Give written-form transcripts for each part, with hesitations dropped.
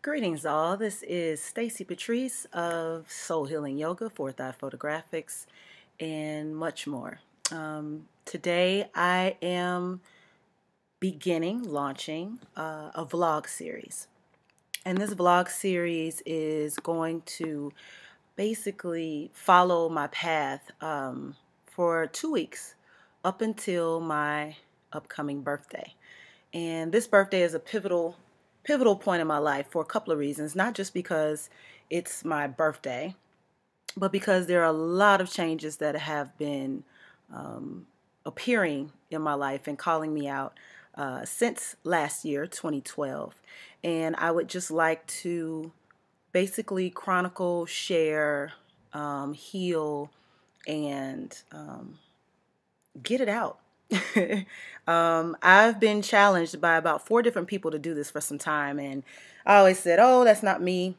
Greetings all, this is Stacy Patrice of Soul Healing Yoga, Fourth Eye Photographics, and much more. Today I am launching a vlog series. And this vlog series is going to basically follow my path for 2 weeks up until my upcoming birthday. And this birthday is a pivotal point in my life for a couple of reasons, not just because it's my birthday, but because there are a lot of changes that have been appearing in my life and calling me out since last year, 2012. And I would just like to basically chronicle, share, heal, and get it out. I've been challenged by about 4 different people to do this for some time, and I always said, oh, that's not me.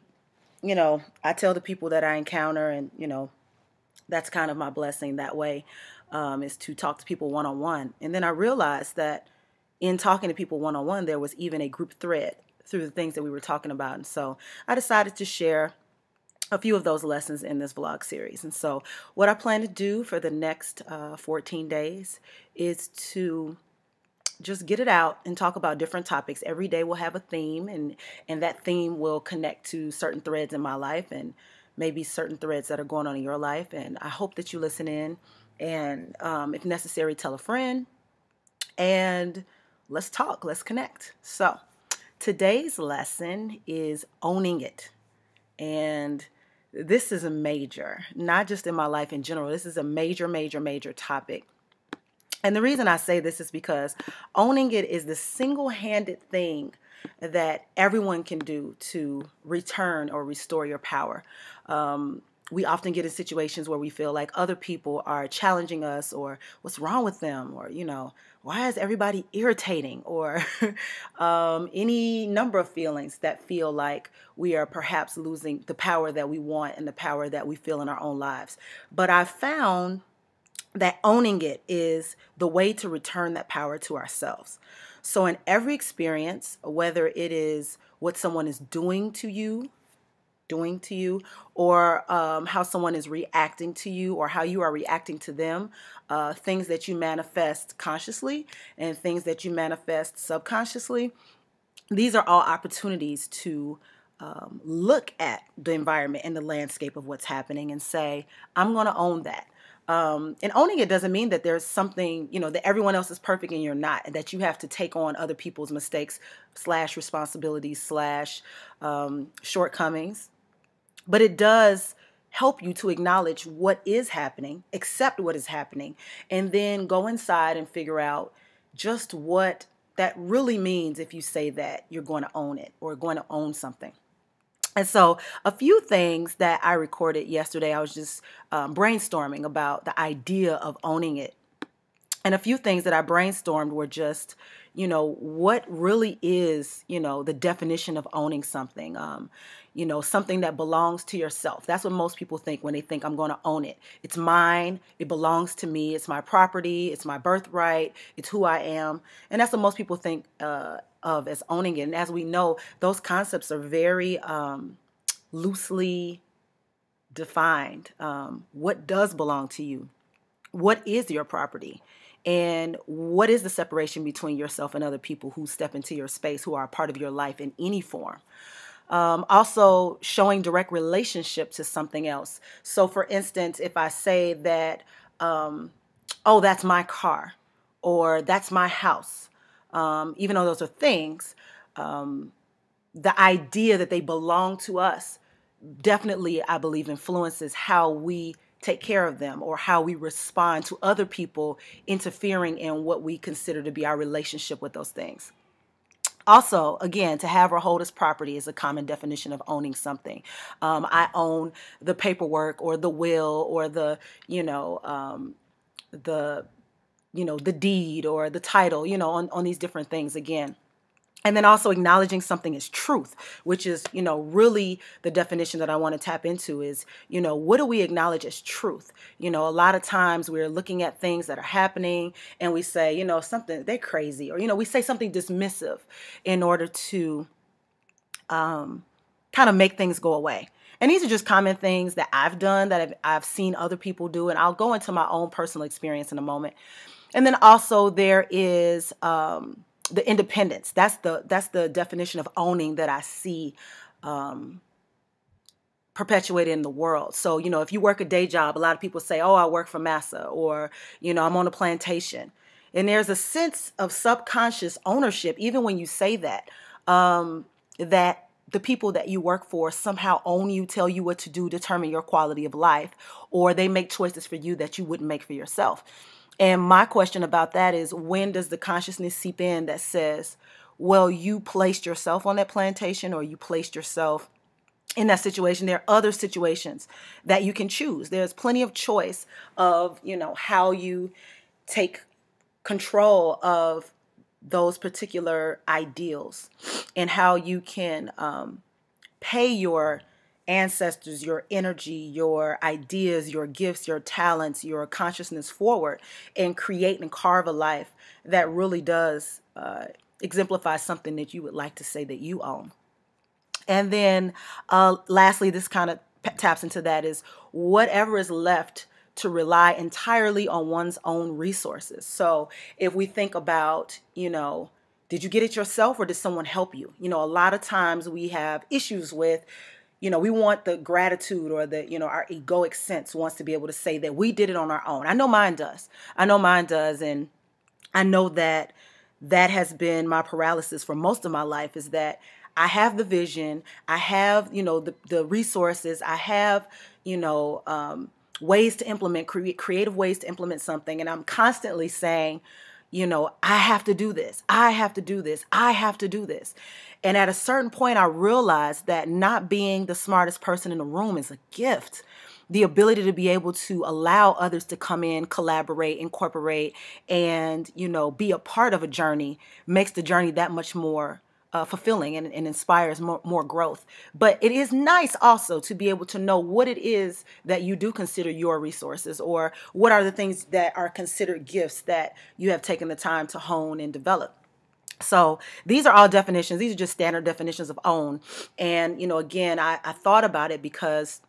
I tell the people that I encounter, and that's kind of my blessing that way, is to talk to people one-on-one. And then I realized that in talking to people one-on-one, there was even a group thread through the things that we were talking about. And so I decided to share a few of those lessons in this vlog series. And so what I plan to do for the next 14 days is to just get it out and talk about different topics. Every day we'll have a theme, and that theme will connect to certain threads in my life and maybe certain threads that are going on in your life. And I hope that you listen in, and if necessary, tell a friend, and let's talk, let's connect. So today's lesson is owning it. And this is a major, not just in my life in general. This is a major, major, major topic. And the reason I say this is because owning it is the single-handed thing that everyone can do to return or restore your power. We often get in situations where we feel like other people are challenging us, or what's wrong with them, or, why is everybody irritating, or any number of feelings that feel like we are perhaps losing the power that we want and the power that we feel in our own lives. But I've found that owning it is the way to return that power to ourselves. So in every experience, whether it is what someone is doing to you, or how someone is reacting to you, or how you are reacting to them, things that you manifest consciously and things that you manifest subconsciously, these are all opportunities to look at the environment and the landscape of what's happening and say, I'm going to own that. And owning it doesn't mean that there's something, that everyone else is perfect and you're not, and that you have to take on other people's mistakes / responsibilities / shortcomings. But it does help you to acknowledge what is happening, accept what is happening, and then go inside and figure out just what that really means if you say that you're going to own it or going to own something. And so a few things that I recorded yesterday, I was just brainstorming about the idea of owning it. And a few things that I brainstormed were just, what really is, the definition of owning something, something that belongs to yourself. That's what most people think when they think I'm going to own it. It's mine. It belongs to me. It's my property. It's my birthright. It's who I am. And that's what most people think of as owning it. And as we know, those concepts are very loosely defined. What does belong to you? What is your property? And what is the separation between yourself and other people who step into your space, who are a part of your life in any form? Also showing direct relationship to something else. So for instance, if I say that, oh, that's my car, or that's my house, even though those are things, the idea that they belong to us definitely, I believe, influences how we take care of them or how we respond to other people interfering in what we consider to be our relationship with those things. Also, again, to have or hold as property is a common definition of owning something. I own the paperwork or the will or the deed or the title, on these different things again. And then also acknowledging something as truth, which is, really the definition that I want to tap into is, what do we acknowledge as truth? A lot of times we're looking at things that are happening and we say, something, they're crazy, or, we say something dismissive in order to kind of make things go away. And these are just common things that I've done, that I've seen other people do. And I'll go into my own personal experience in a moment. And then also there is the independence. That's the definition of owning that I see perpetuated in the world. So, if you work a day job, a lot of people say, oh, I work for massa, or, I'm on a plantation. And there's a sense of subconscious ownership, even when you say that, that the people that you work for somehow own you, tell you what to do, determine your quality of life, or they make choices for you that you wouldn't make for yourself. And my question about that is, when does the consciousness seep in that says, well, you placed yourself on that plantation, or you placed yourself in that situation? There are other situations that you can choose. There's plenty of choice of, how you take control of those particular ideals, and how you can pay your ancestors, your energy, your ideas, your gifts, your talents, your consciousness forward, and create and carve a life that really does exemplify something that you would like to say that you own. And then lastly, this kind of taps into that, is whatever is left to rely entirely on one's own resources. So if we think about, did you get it yourself, or did someone help you? A lot of times we have issues with, we want the gratitude, or our egoic sense wants to be able to say that we did it on our own. I know mine does. And I know that has been my paralysis for most of my life, is that I have the vision, I have, the resources, I have, ways to implement, creative ways to implement something. And I'm constantly saying, I have to do this. I have to do this. I have to do this. And at a certain point, I realized that not being the smartest person in the room is a gift. The ability to be able to allow others to come in, collaborate, incorporate, and, be a part of a journey makes the journey that much more fulfilling, and inspires more growth. But it is nice also to be able to know what it is that you do consider your resources, or what are the things that are considered gifts that you have taken the time to hone and develop. So these are all definitions. These are just standard definitions of own. And, again, I thought about it because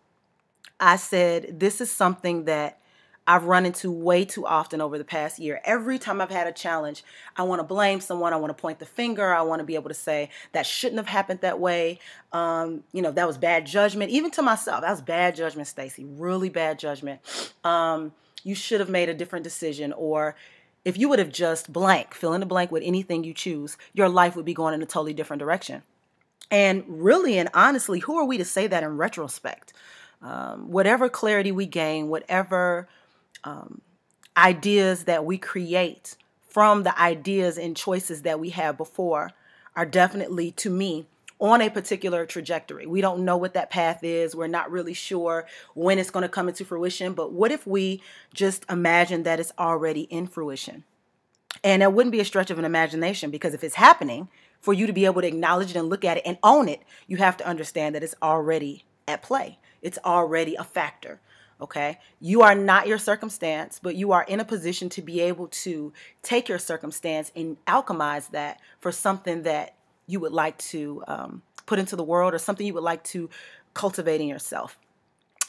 I said, this is something that I've run into way too often over the past year. Every time I've had a challenge, I want to blame someone. I want to point the finger. I want to be able to say that shouldn't have happened that way. That was bad judgment. Even to myself, that was bad judgment, Stacy. Really bad judgment. You should have made a different decision. Or if you would have just fill in the blank with anything you choose, your life would be going in a totally different direction. And really and honestly, who are we to say that in retrospect? Whatever clarity we gain, whatever ideas that we create from the ideas and choices that we had before are definitely, to me, on a particular trajectory. We don't know what that path is. We're not really sure when it's going to come into fruition. But what if we just imagine that it's already in fruition? And it wouldn't be a stretch of an imagination, because if it's happening, for you to be able to acknowledge it and look at it and own it, you have to understand that it's already at play. It's already a factor. Okay, you are not your circumstance, but you are in a position to be able to take your circumstance and alchemize that for something that you would like to put into the world, or something you would like to cultivate in yourself.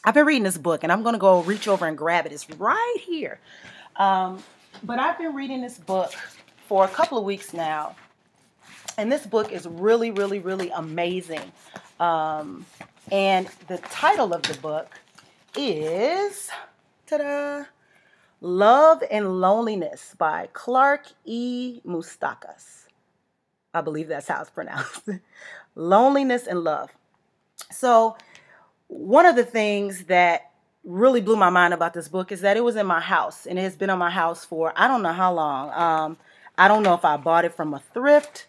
I've been reading this book, and I'm going to go reach over and grab it. It's right here. But I've been reading this book for a couple of weeks now, and this book is really, really, really amazing. And the title of the book is Love and Loneliness by Clark E. Mustakas. I believe that's how it's pronounced. Loneliness and Love. So one of the things that really blew my mind about this book is that it was in my house, and it has been in my house for I don't know how long. I don't know if I bought it from a thrift,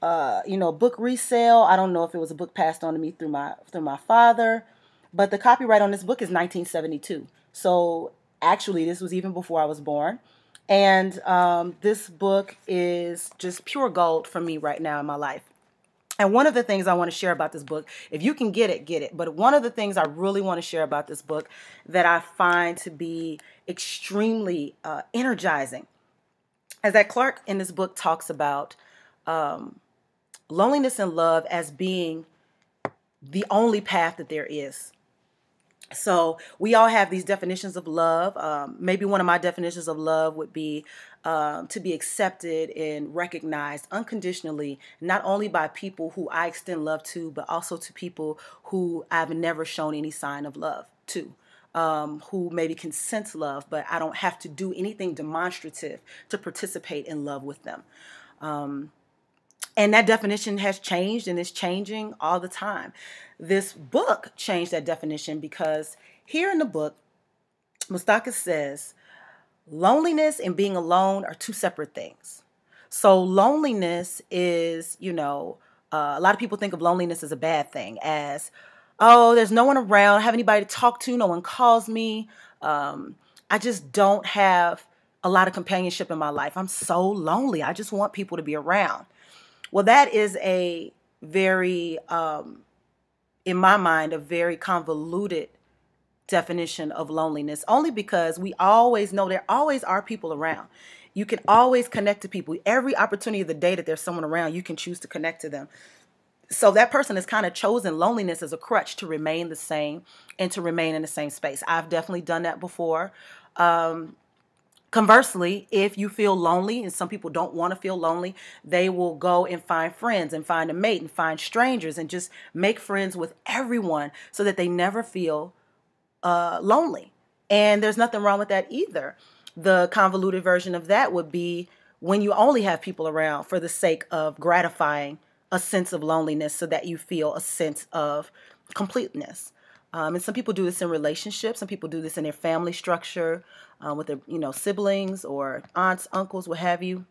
book resale. I don't know if it was a book passed on to me through my father. But the copyright on this book is 1972. So actually, this was even before I was born. And this book is just pure gold for me right now in my life. And one of the things I want to share about this book, if you can get it, get it. But one of the things I really want to share about this book that I find to be extremely energizing is that Clark in this book talks about loneliness and love as being the only path that there is. So we all have these definitions of love. Maybe one of my definitions of love would be to be accepted and recognized unconditionally, not only by people who I extend love to, but also to people who I've never shown any sign of love to. Who maybe can sense love, but I don't have to do anything demonstrative to participate in love with them. And that definition has changed and is changing all the time. This book changed that definition because here in the book, Mustaka says, loneliness and being alone are two separate things. So loneliness is, a lot of people think of loneliness as a bad thing, as, oh, there's no one around, I don't have anybody to talk to, no one calls me. I just don't have a lot of companionship in my life. I'm so lonely. I just want people to be around. Well, that is a very, in my mind, a very convoluted definition of loneliness, only because we always know there always are people around. You can always connect to people. Every opportunity of the day that there's someone around, you can choose to connect to them. So that person has kind of chosen loneliness as a crutch to remain the same and to remain in the same space. I've definitely done that before. Conversely, if you feel lonely, and some people don't want to feel lonely, they will go and find friends and find a mate and find strangers and just make friends with everyone so that they never feel lonely. And there's nothing wrong with that either. The convoluted version of that would be when you only have people around for the sake of gratifying a sense of loneliness so that you feel a sense of completeness. And some people do this in relationships. Some people do this in their family structure with their, siblings or aunts, uncles, what have you.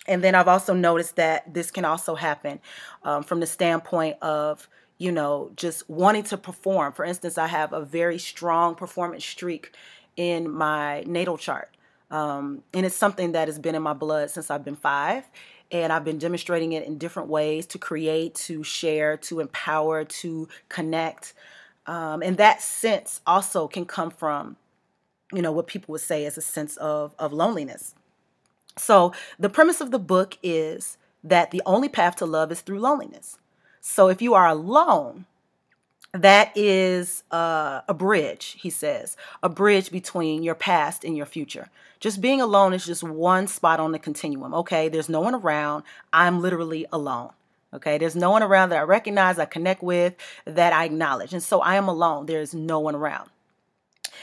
And then I've also noticed that this can also happen from the standpoint of, just wanting to perform. For instance, I have a very strong performance streak in my natal chart. And it's something that has been in my blood since I've been 5. And I've been demonstrating it in different ways to create, to share, to empower, to connect. And that sense also can come from, what people would say as a sense of loneliness. So the premise of the book is that the only path to love is through loneliness. So if you are alone, that is a bridge, he says, a bridge between your past and your future. Just being alone is just one spot on the continuum. Okay, there's no one around. I'm literally alone. Okay, there's no one around that I recognize, I connect with, that I acknowledge. And so I am alone. There's no one around.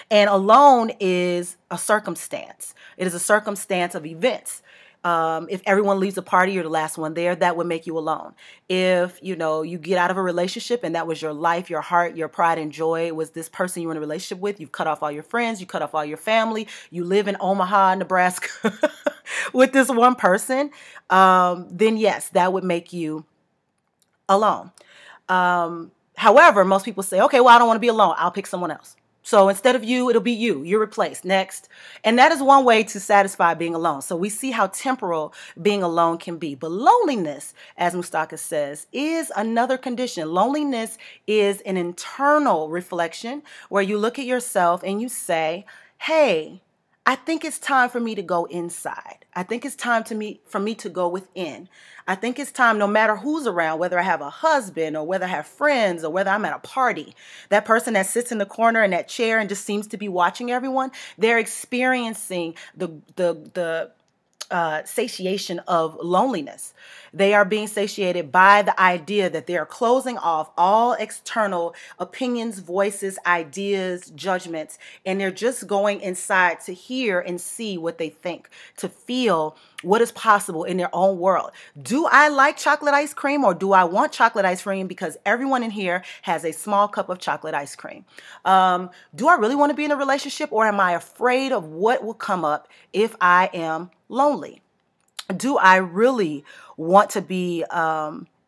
And alone is a circumstance. It is a circumstance of events. If everyone leaves a party, you're the last one there, that would make you alone. If, you get out of a relationship and that was your life, your heart, your pride and joy, it was this person you were in a relationship with, you've cut off all your friends, you cut off all your family, you live in Omaha, Nebraska with this one person, then yes, that would make you alone. However, most people say, okay, well, I don't want to be alone. I'll pick someone else. So instead of you, it'll be you. You're replaced. Next. And that is one way to satisfy being alone. So we see how temporal being alone can be. But loneliness, as Mustaka says, is another condition. Loneliness is an internal reflection where you look at yourself and you say, hey, I think it's time for me to go inside. I think it's time for me to go within. I think it's time, no matter who's around, whether I have a husband or whether I have friends or whether I'm at a party, that person that sits in the corner in that chair and just seems to be watching everyone, they're experiencing the satiation of loneliness. They are being satiated by the idea that they are closing off all external opinions, voices, ideas, judgments, and they're just going inside to hear and see what they think, to feel what is possible in their own world. Do I like chocolate ice cream, or do I want chocolate ice cream because everyone in here has a small cup of chocolate ice cream? Do I really want to be in a relationship, or am I afraid of what will come up if I am lonely? Do I really want to be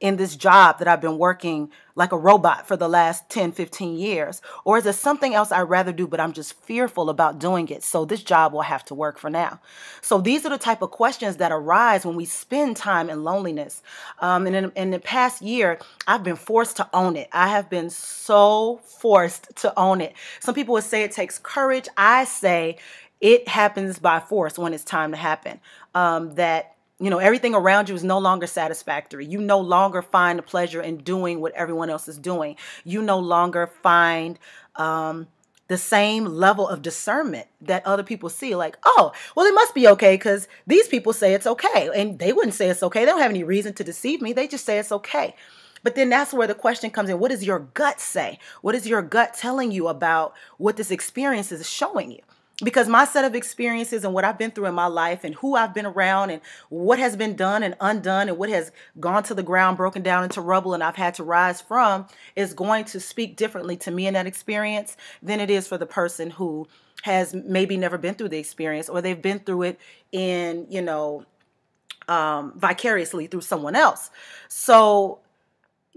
in this job that I've been working like a robot for the last 10, 15 years? Or is there something else I'd rather do, but I'm just fearful about doing it, so this job will have to work for now? So these are the type of questions that arise when we spend time in loneliness. And in the past year, I've been forced to own it. I have been so forced to own it. Some people would say it takes courage. I say it happens by force when it's time to happen. That You know, everything around you is no longer satisfactory. You no longer find the pleasure in doing what everyone else is doing. You no longer find the same level of discernment that other people see. Like, oh, well, it must be okay because these people say it's okay. And they wouldn't say it's okay. They don't have any reason to deceive me. They just say it's okay. But then that's where the question comes in. What does your gut say? What is your gut telling you about what this experience is showing you? Because my set of experiences and what I've been through in my life and who I've been around and what has been done and undone and what has gone to the ground, broken down into rubble, and I've had to rise from is going to speak differently to me in that experience than it is for the person who has maybe never been through the experience, or they've been through it in, vicariously through someone else. So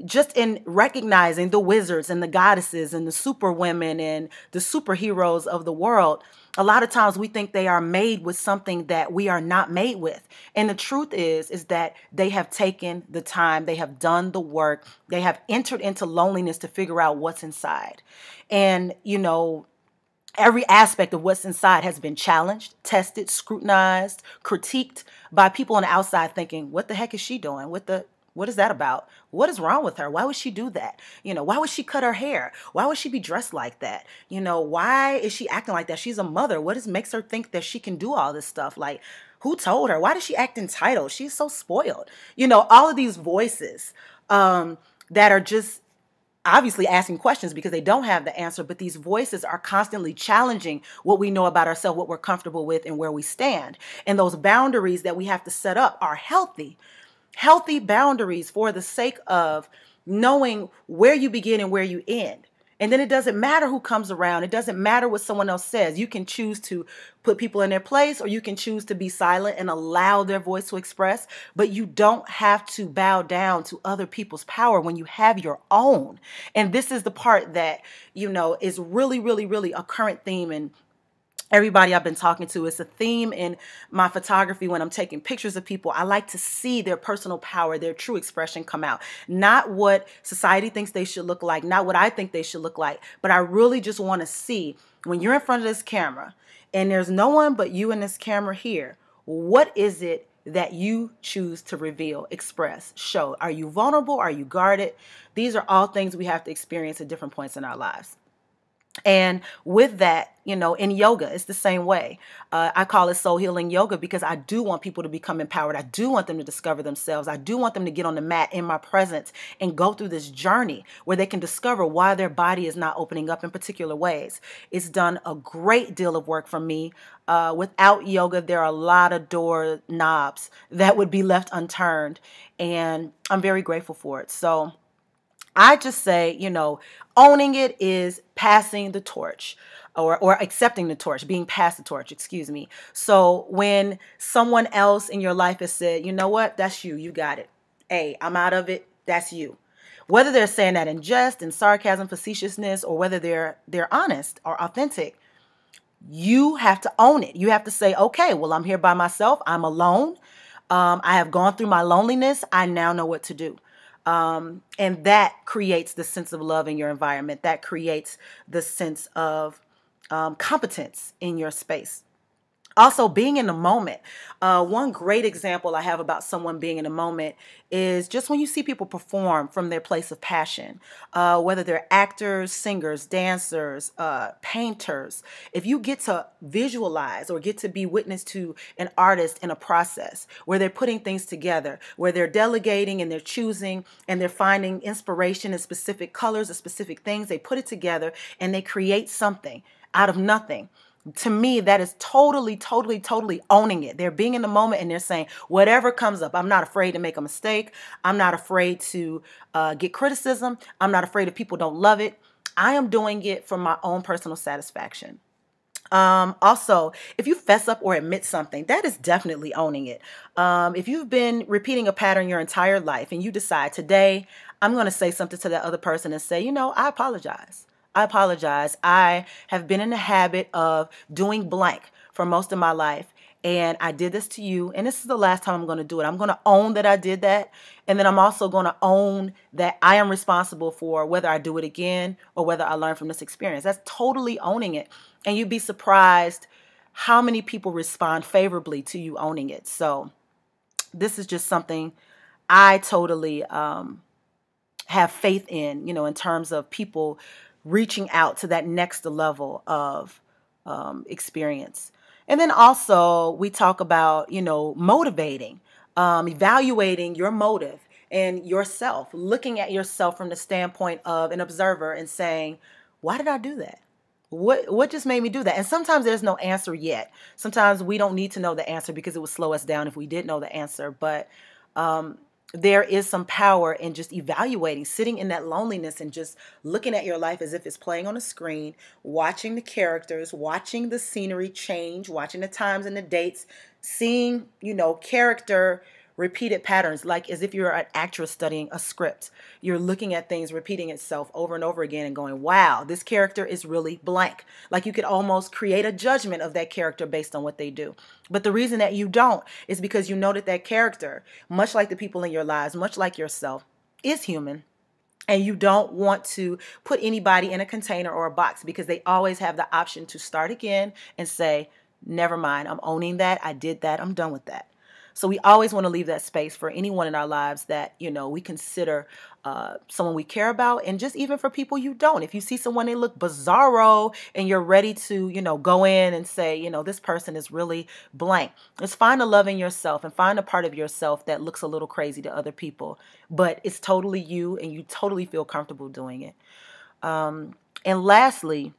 just in recognizing the wizards and the goddesses and the super women and the superheroes of the world, a lot of times we think they are made with something that we are not made with. And the truth is that they have taken the time, they have done the work, they have entered into loneliness to figure out what's inside. And, every aspect of what's inside has been challenged, tested, scrutinized, critiqued by people on the outside thinking, what the heck is she doing? What is that about? What is wrong with her? Why would she do that? Why would she cut her hair? Why would she be dressed like that? Why is she acting like that? She's a mother. What makes her think that she can do all this stuff? Like, who told her? Why does she act entitled? She's so spoiled. All of these voices that are just obviously asking questions because they don't have the answer, but these voices are constantly challenging what we know about ourselves, what we're comfortable with, and where we stand. And those boundaries that we have to set up are healthy boundaries for the sake of knowing where you begin and where you end. And then it doesn't matter who comes around. It doesn't matter what someone else says. You can choose to put people in their place, or you can choose to be silent and allow their voice to express. But you don't have to bow down to other people's power when you have your own. And this is the part that, is really, really, really a current theme in everybody I've been talking to. It's a theme in my photography. When I'm taking pictures of people, I like to see their personal power, their true expression come out. Not what society thinks they should look like, not what I think they should look like, but I really just want to see, when you're in front of this camera and there's no one but you and this camera here, what is it that you choose to reveal, express, show? Are you vulnerable? Are you guarded? These are all things we have to experience at different points in our lives. And with that, in yoga, it's the same way. I call it soul healing yoga because I do want people to become empowered. I do want them to discover themselves. I do want them to get on the mat in my presence and go through this journey where they can discover why their body is not opening up in particular ways. It's done a great deal of work for me. Without yoga, there are a lot of door knobs that would be left unturned, and I'm very grateful for it. So I just say, owning it is passing the torch or accepting the torch, being passed the torch, excuse me. So when someone else in your life has said, you know what, that's you, you got it. Hey, I'm out of it, that's you. Whether they're saying that in jest, in sarcasm, facetiousness, or whether they're honest or authentic, you have to own it. You have to say, okay, well, I'm here by myself. I'm alone. I have gone through my loneliness. I now know what to do. And that creates the sense of love in your environment. That creates the sense of competence in your space. Also, being in the moment. One great example I have about someone being in the moment is just when you see people perform from their place of passion, whether they're actors, singers, dancers, painters. If you get to visualize or get to be witness to an artist in a process where they're putting things together, where they're delegating and they're choosing and they're finding inspiration in specific colors or specific things, they put it together and they create something out of nothing. To me, that is totally, totally, totally owning it. They're being in the moment and they're saying, whatever comes up, I'm not afraid to make a mistake. I'm not afraid to get criticism. I'm not afraid if people don't love it. I am doing it for my own personal satisfaction. Also, if you fess up or admit something, that is definitely owning it. If you've been repeating a pattern your entire life and you decide today, I'm going to say something to that other person and say, I apologize. I apologize. I have been in the habit of doing blank for most of my life. And I did this to you. And this is the last time I'm going to do it. I'm going to own that I did that. And then I'm also going to own that I am responsible for whether I do it again or whether I learn from this experience. That's totally owning it. And you'd be surprised how many people respond favorably to you owning it. So this is just something I totally have faith in, in terms of people reaching out to that next level of experience. And then also we talk about, motivating, evaluating your motive and yourself, looking at yourself from the standpoint of an observer and saying, why did I do that? What just made me do that? And sometimes there's no answer yet. Sometimes we don't need to know the answer because it would slow us down if we did know the answer. But there is some power in just evaluating, sitting in that loneliness and just looking at your life as if it's playing on a screen, watching the characters, watching the scenery change, watching the times and the dates, seeing, character repeated patterns, like as if you're an actress studying a script. You're looking at things repeating itself over and over again and going, wow, this character is really blank. Like you could almost create a judgment of that character based on what they do. But the reason that you don't is because you know that that character, much like the people in your lives, much like yourself, is human. And you don't want to put anybody in a container or a box because they always have the option to start again and say, never mind, I'm owning that. I did that. I'm done with that. So we always want to leave that space for anyone in our lives that, we consider someone we care about, and just even for people you don't. If you see someone, they look bizarro and you're ready to, go in and say, this person is really blank. Just find the love in yourself and find a part of yourself that looks a little crazy to other people, but it's totally you and you totally feel comfortable doing it. And lastly,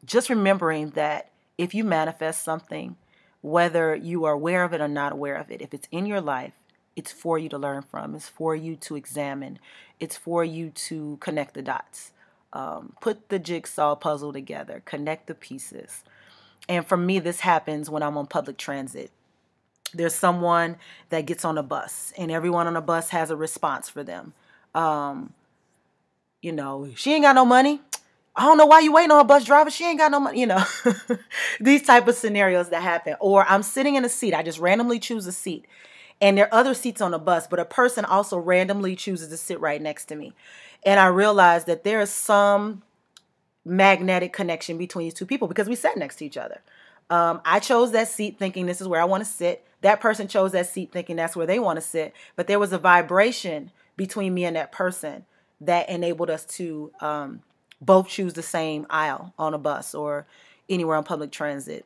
just remembering that if you manifest something, whether you are aware of it or not aware of it, if it's in your life, it's for you to learn from. It's for you to examine. It's for you to connect the dots. Put the jigsaw puzzle together. Connect the pieces. And for me, this happens when I'm on public transit. There's someone that gets on a bus, and everyone on the bus has a response for them. She ain't got no money. I don't know why you waiting on a bus driver. She ain't got no money, these type of scenarios that happen. Or I'm sitting in a seat. I just randomly choose a seat. And there are other seats on the bus, but a person also randomly chooses to sit right next to me. And I realize that there is some magnetic connection between these two people because we sat next to each other. I chose that seat thinking this is where I want to sit. That person chose that seat thinking that's where they want to sit. But there was a vibration between me and that person that enabled us to both choose the same aisle on a bus or anywhere on public transit.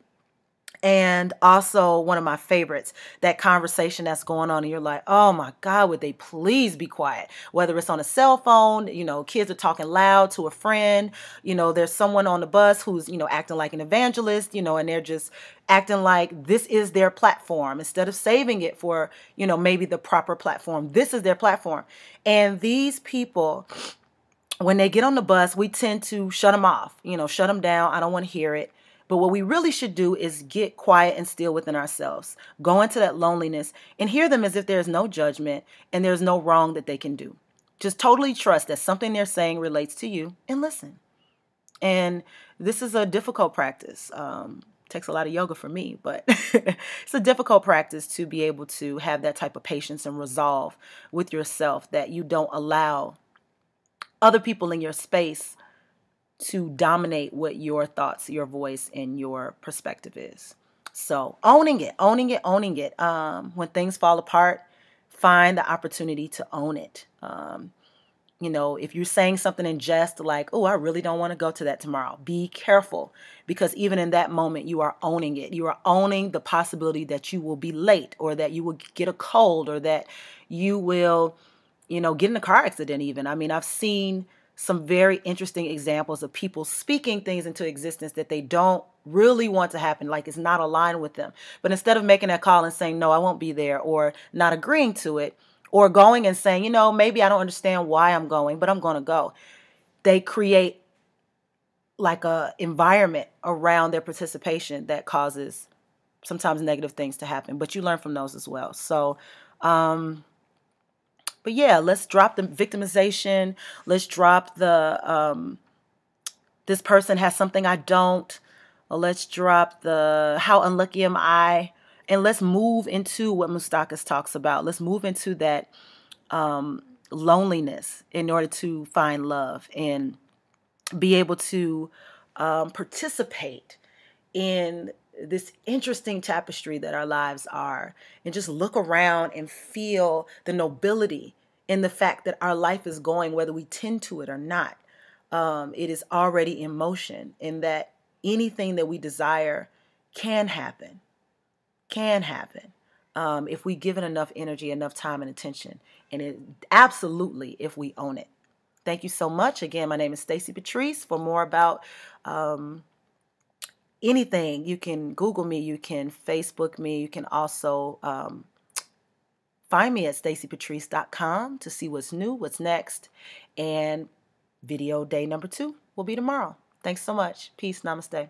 And also one of my favorites, that conversation that's going on and you're like, oh my God, would they please be quiet? Whether it's on a cell phone, kids are talking loud to a friend, there's someone on the bus who's, acting like an evangelist, and they're just acting like this is their platform instead of saving it for, maybe the proper platform. This is their platform. And these people, when they get on the bus, we tend to shut them off, shut them down. I don't want to hear it. But what we really should do is get quiet and still within ourselves, go into that loneliness and hear them as if there's no judgment and there's no wrong that they can do. Just totally trust that something they're saying relates to you and listen. And this is a difficult practice. Takes a lot of yoga for me, but it's a difficult practice to be able to have that type of patience and resolve with yourself that you don't allow other people in your space to dominate what your thoughts, your voice, and your perspective is. So owning it. When things fall apart, find the opportunity to own it. If you're saying something in jest like, oh, I really don't want to go to that tomorrow, be careful, because even in that moment, you are owning it. You are owning the possibility that you will be late or that you will get a cold or that you will, get in a car accident even. I mean, I've seen some very interesting examples of people speaking things into existence that they don't really want to happen, like it's not aligned with them. But instead of making that call and saying, no, I won't be there, or not agreeing to it, or going and saying, maybe I don't understand why I'm going, but I'm going to go, they create like a environment around their participation that causes sometimes negative things to happen. But you learn from those as well. So, but yeah, let's drop the victimization. Let's drop the, this person has something I don't. Let's drop the, how unlucky am I? And let's move into what Mustakas talks about. Let's move into that loneliness in order to find love and be able to participate in this interesting tapestry that our lives are, and just look around and feel the nobility in the fact that our life is going, whether we tend to it or not. It is already in motion, in that anything that we desire can happen, if we give it enough energy, enough time and attention, and it absolutely if we own it. Thank you so much. Again, my name is Stacy Patrice. For more about anything, you can Google me, you can Facebook me, you can also find me at stacypatrice.com to see what's new, what's next, and video day number 2 will be tomorrow. Thanks so much. Peace. Namaste.